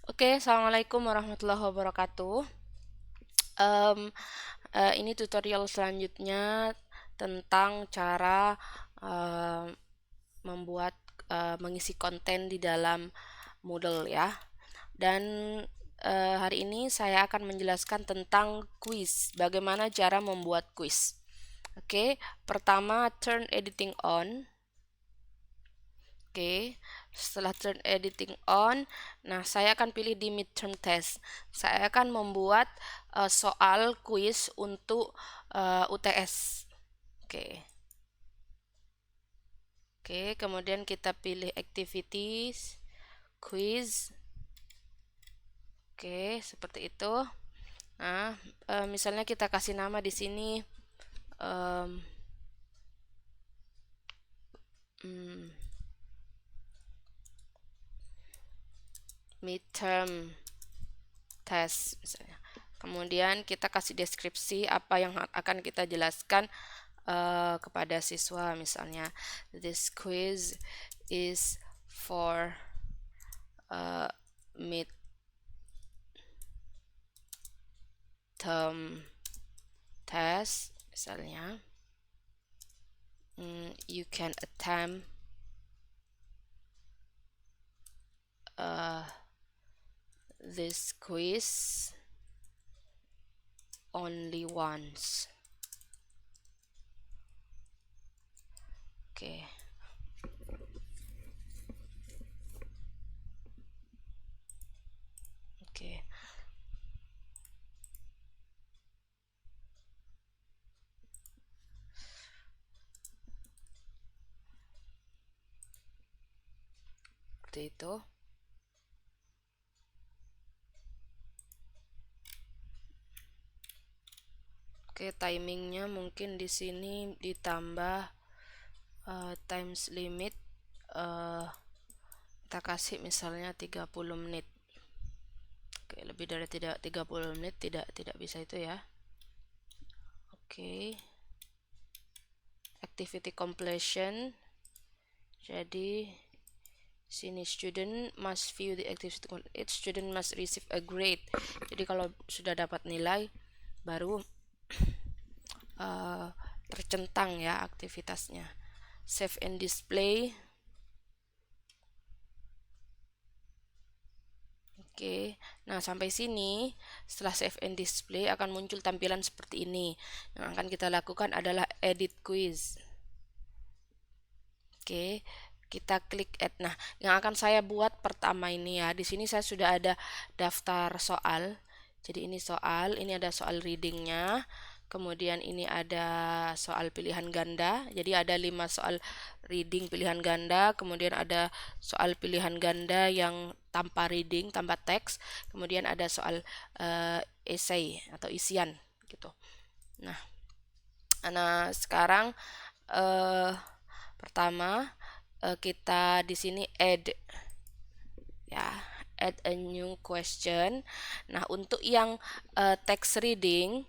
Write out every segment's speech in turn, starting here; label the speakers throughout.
Speaker 1: Oke, assalamualaikum warahmatullahi wabarakatuh. Em, ini tutorial selanjutnya tentang cara membuat mengisi konten di dalam Moodle ya. Dan hari ini saya akan menjelaskan tentang quiz. Bagaimana cara membuat quiz? Oke, pertama turn editing on. Oke, setelah turn editing on, nah saya akan pilih di midterm test. Saya akan membuat soal quiz untuk UTS. Oke, oke, kemudian kita pilih activities, quiz. Oke, seperti itu. Nah, misalnya kita kasih nama di sini em, hmm, midterm test misalnya. Kemudian kita kasih deskripsi apa yang akan kita jelaskan kepada siswa, misalnya this quiz is for uh, midterm test misalnya. You can attempt uh, this quiz only once. Oke. Oke. Seperti itu. Oke, timingnya mungkin di sini ditambah times limit, kita kasih misalnya 30 menit. Oke, lebih dari 30 menit tidak bisa itu ya. Oke. Activity completion. Jadi sini student must view the activity. Each student must receive a grade. Jadi kalau sudah dapat nilai baru tercentang ya aktivitasnya. Save and display. Oke, nah sampai sini setelah save and display akan muncul tampilan seperti ini. Yang akan kita lakukan adalah edit quiz. Oke, kita klik add. Nah, yang akan saya buat pertama ini ya, di sini saya sudah ada daftar soal. Jadi ini soal, ini ada soal readingnya. Kemudian ini ada soal pilihan ganda. Jadi ada 5 soal reading pilihan ganda. Kemudian ada soal pilihan ganda yang tanpa reading, tanpa teks. Kemudian ada soal essay atau isian gitu. Nah, sekarang pertama kita di sini add ya, add a new question. Nah, untuk yang text reading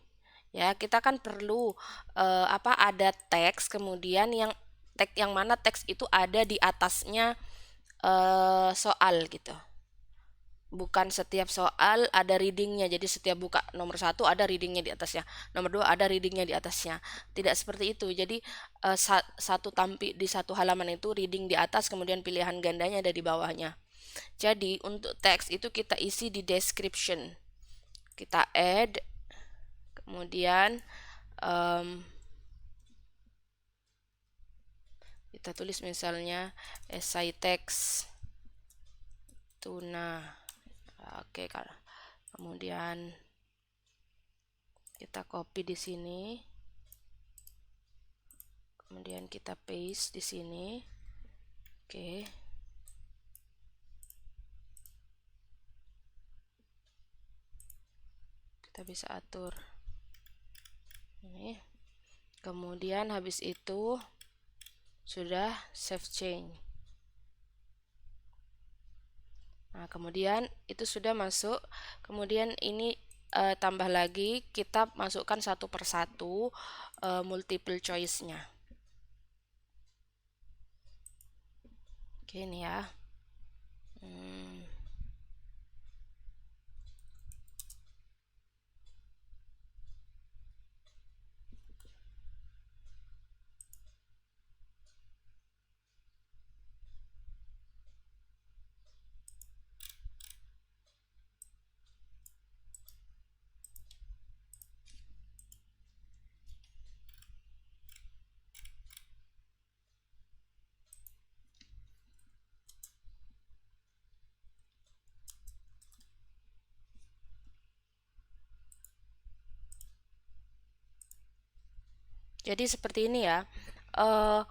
Speaker 1: ya, kita kan perlu ada teks, kemudian yang mana teks itu ada di atasnya soal gitu. Bukan setiap soal ada readingnya, jadi setiap buka nomor 1 ada readingnya di atasnya, nomor 2 ada readingnya di atasnya. Tidak seperti itu. Jadi di satu halaman itu reading di atas, kemudian pilihan gandanya ada di bawahnya. Jadi untuk teks itu kita isi di description, kita add, kemudian kita tulis misalnya essay text tuna. Oke, kemudian kita copy di sini, kemudian kita paste di sini. Oke, kita bisa atur ini. Kemudian habis itu sudah save change. Nah, kemudian itu sudah masuk. Kemudian ini tambah lagi, kita masukkan satu persatu multiple choice-nya. Oke, ini ya. Jadi seperti ini ya. Eh,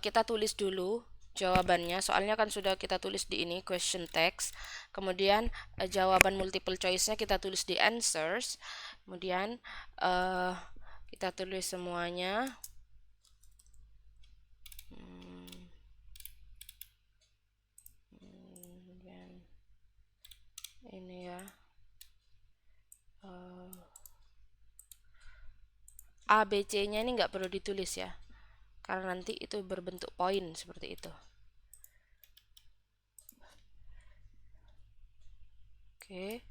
Speaker 1: kita tulis dulu jawabannya, soalnya kan sudah kita tulis di ini question text. Kemudian jawaban multiple choice-nya kita tulis di answers. Kemudian eh, kita tulis semuanya. Kemudian ini ya. A, B, C-nya ini nggak perlu ditulis ya, karena nanti itu berbentuk poin seperti itu. Oke.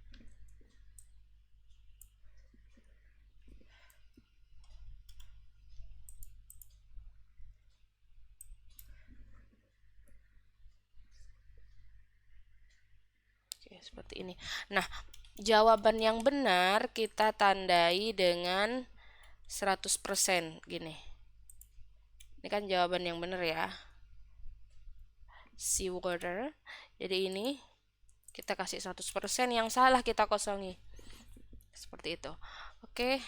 Speaker 1: Oke, seperti ini. Nah, jawaban yang benar kita tandai dengan 100% gini. Ini kan jawaban yang benar ya. Seawater. Jadi ini kita kasih 100%, yang salah kita kosongi. Seperti itu. Oke,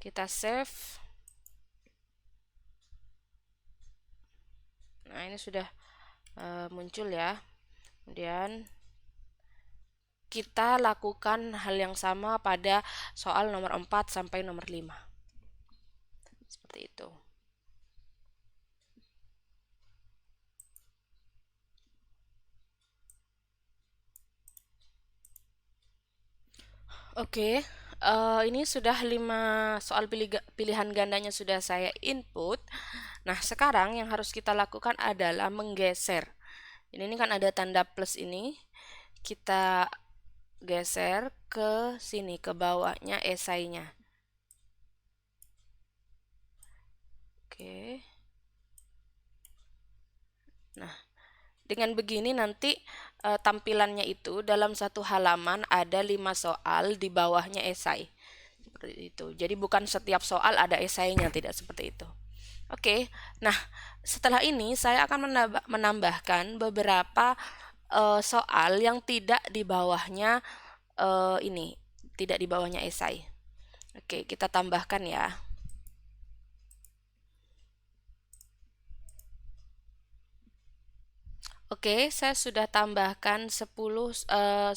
Speaker 1: kita save. Nah, ini sudah muncul ya. Kemudian kita lakukan hal yang sama pada soal nomor 4 sampai nomor 5. Seperti itu. Oke, ini sudah 5 soal pilihan gandanya sudah saya input. Nah, sekarang yang harus kita lakukan adalah menggeser. Ini kan ada tanda plus ini. Kita geser ke sini, ke bawahnya esainya. Oke. Nah, dengan begini nanti tampilannya itu dalam satu halaman ada 5 soal, di bawahnya esai. Seperti itu. Jadi bukan setiap soal ada esainya, tidak seperti itu. Oke. Nah, setelah ini saya akan menambahkan beberapa soal yang tidak di bawahnya ini, tidak di bawahnya esai. Oke, kita tambahkan ya. Oke, saya sudah tambahkan 10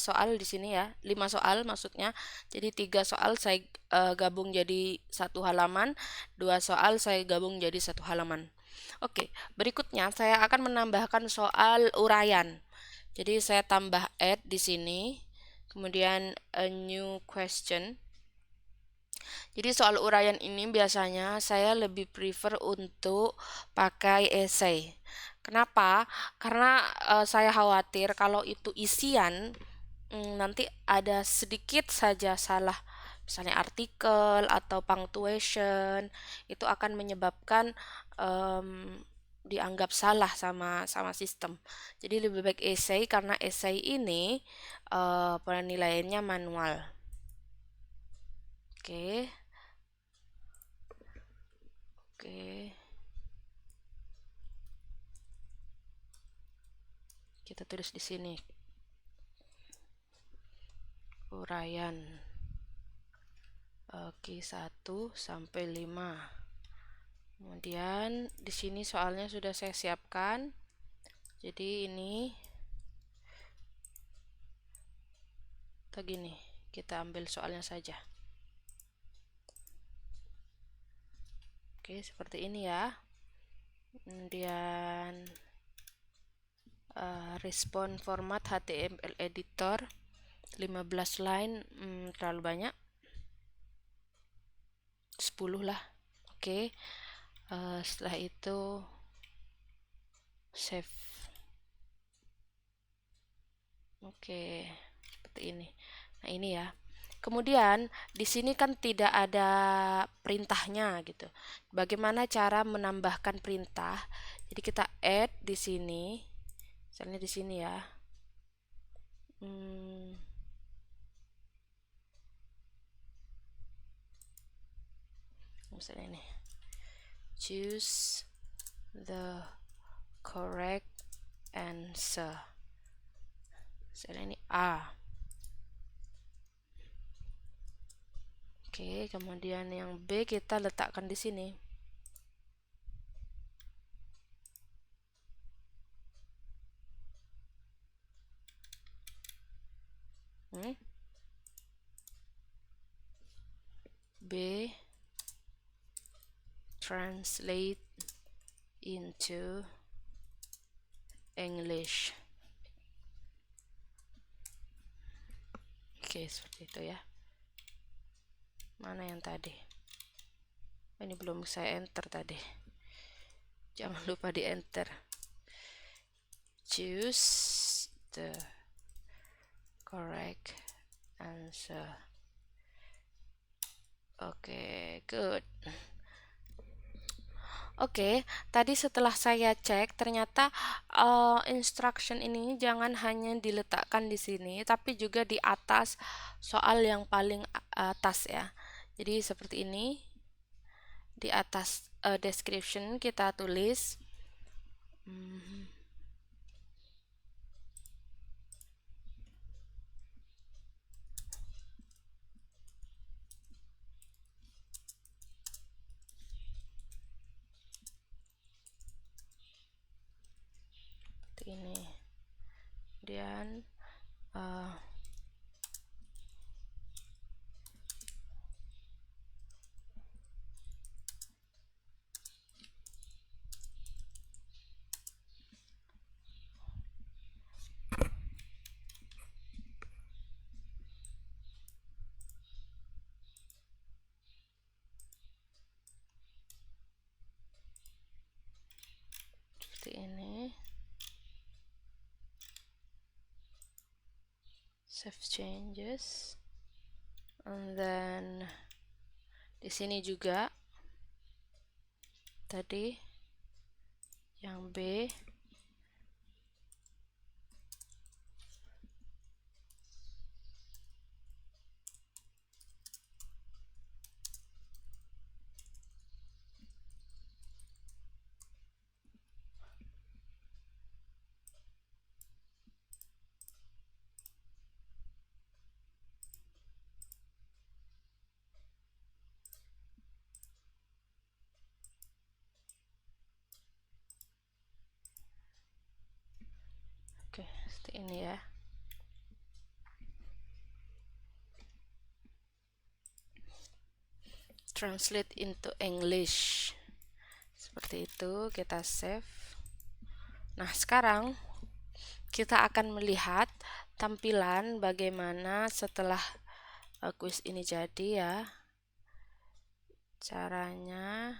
Speaker 1: soal di sini ya. 5 soal maksudnya. Jadi 3 soal saya gabung jadi satu halaman, 2 soal saya gabung jadi satu halaman. Oke, berikutnya saya akan menambahkan soal uraian. Jadi saya tambah add di sini, kemudian a new question. Jadi soal uraian ini biasanya saya lebih prefer untuk pakai essay. Kenapa? Karena saya khawatir kalau itu isian nanti ada sedikit saja salah, misalnya artikel atau punctuation, itu akan menyebabkan dianggap salah sama sistem. Jadi lebih baik essay, karena essay ini penilaiannya manual. Oke. Oke. Kita tulis di sini. Uraian. Oke, 1 sampai 5. Kemudian di sini soalnya sudah saya siapkan. Jadi ini begini, kita ambil soalnya saja. Oke, seperti ini ya. Kemudian respon format HTML editor 15 line, terlalu banyak, 10 lah. Oke. Setelah itu save. Oke, seperti ini. Nah, ini ya. Kemudian di sini kan tidak ada perintahnya gitu. Bagaimana cara menambahkan perintah? Jadi kita add di sini. Misalnya di sini ya. Misalnya ini. Choose the correct answer. Misalnya ini A. Oke, kemudian yang B kita letakkan di sini. translate into English. Oke, seperti itu ya. Mana yang tadi? Ini belum saya enter tadi. Jangan lupa di enter. Choose the correct answer. Oke, good. Oke, tadi setelah saya cek, ternyata instruction ini jangan hanya diletakkan di sini, tapi juga di atas soal yang paling atas ya. Jadi seperti ini, di atas description kita tulis seperti ini. Kemudian seperti ini. Save changes. And then di sini juga tadi yang B oke, seperti ini ya. Translate into English. Seperti itu, kita save. Nah, sekarang kita akan melihat tampilan bagaimana setelah kuis ini jadi ya. Caranya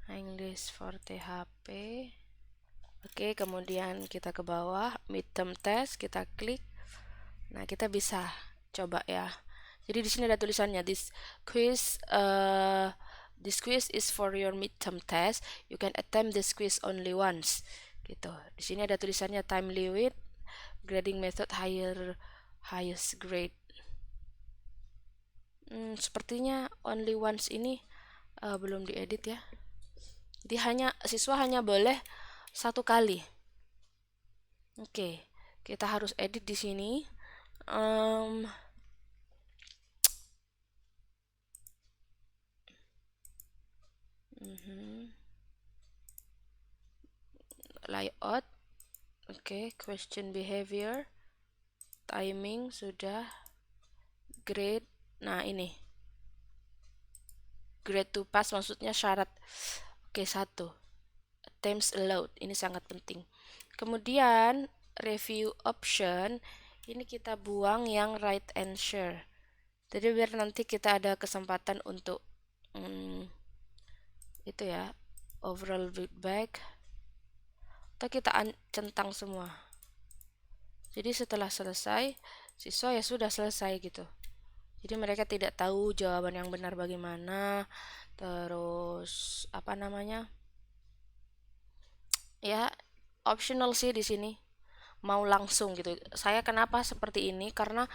Speaker 1: English for THP. Oke, kemudian kita ke bawah midterm test, kita klik. Nah, kita bisa coba ya. Jadi di sini ada tulisannya this quiz is for your midterm test. You can attempt this quiz only once. Gitu. Di sini ada tulisannya time limit, grading method highest grade. Sepertinya only once ini belum diedit ya. Jadi siswa hanya boleh satu kali. Oke, kita harus edit di sini. Layout. Oke, question behavior. Timing sudah. Grade. Nah, ini. Grade to pass maksudnya syarat. Oke, 1. Attempts allowed. Ini sangat penting. Kemudian review option. Ini kita buang yang right answer. Jadi biar nanti kita ada kesempatan untuk itu ya, overall feedback. Atau kita centang semua. Jadi setelah selesai, siswa ya sudah selesai gitu. Jadi mereka tidak tahu jawaban yang benar bagaimana. Terus apa namanya? Ya, optional sih di sini. Mau langsung gitu. Saya kenapa seperti ini? Karena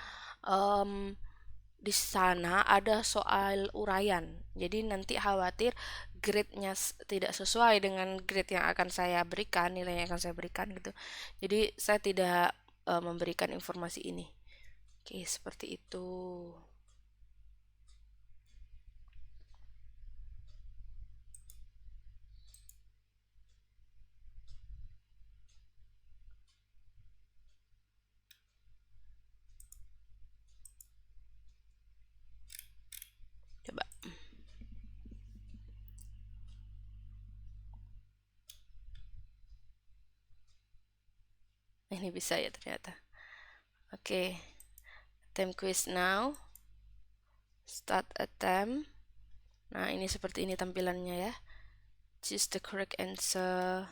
Speaker 1: di sana ada soal uraian. Jadi nanti khawatir grade-nya tidak sesuai dengan grade yang akan saya berikan, nilai yang akan saya berikan gitu. Jadi saya tidak memberikan informasi ini. Oke, seperti itu. ini bisa ya ternyata. Oke, attempt quiz now. Start attempt. Nah, ini seperti ini tampilannya ya. Choose the correct answer.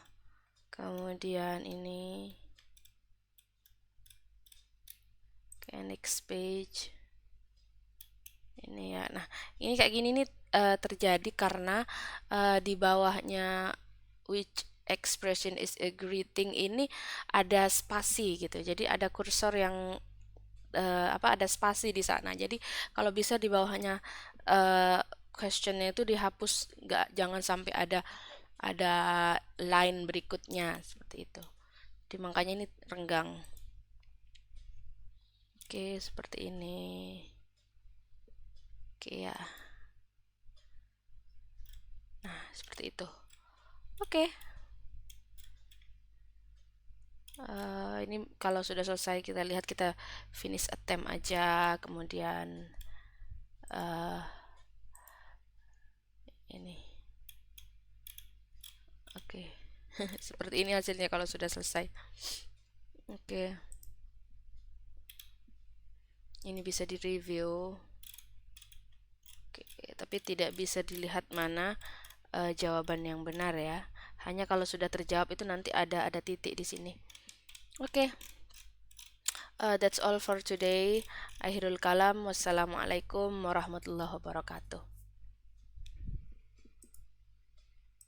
Speaker 1: Kemudian ini. Oke, next page. Ini ya. Nah, ini kayak gini nih terjadi karena di bawahnya which expression is a greeting ini ada spasi gitu. Jadi ada kursor yang ada spasi di sana. Jadi kalau bisa di bawahnya questionnya itu dihapus, jangan sampai ada line berikutnya seperti itu. Jadi makanya ini renggang. Oke, seperti ini. Oke ya. Nah, seperti itu. Oke. Ini kalau sudah selesai kita lihat, kita finish attempt aja, kemudian ini. Oke. Seperti ini hasilnya kalau sudah selesai. Oke. Ini bisa direview. Oke, tapi tidak bisa dilihat mana jawaban yang benar ya. Hanya kalau sudah terjawab itu nanti ada titik di sini. Oke. That's all for today. Akhirul kalam. Wassalamualaikum warahmatullahi wabarakatuh.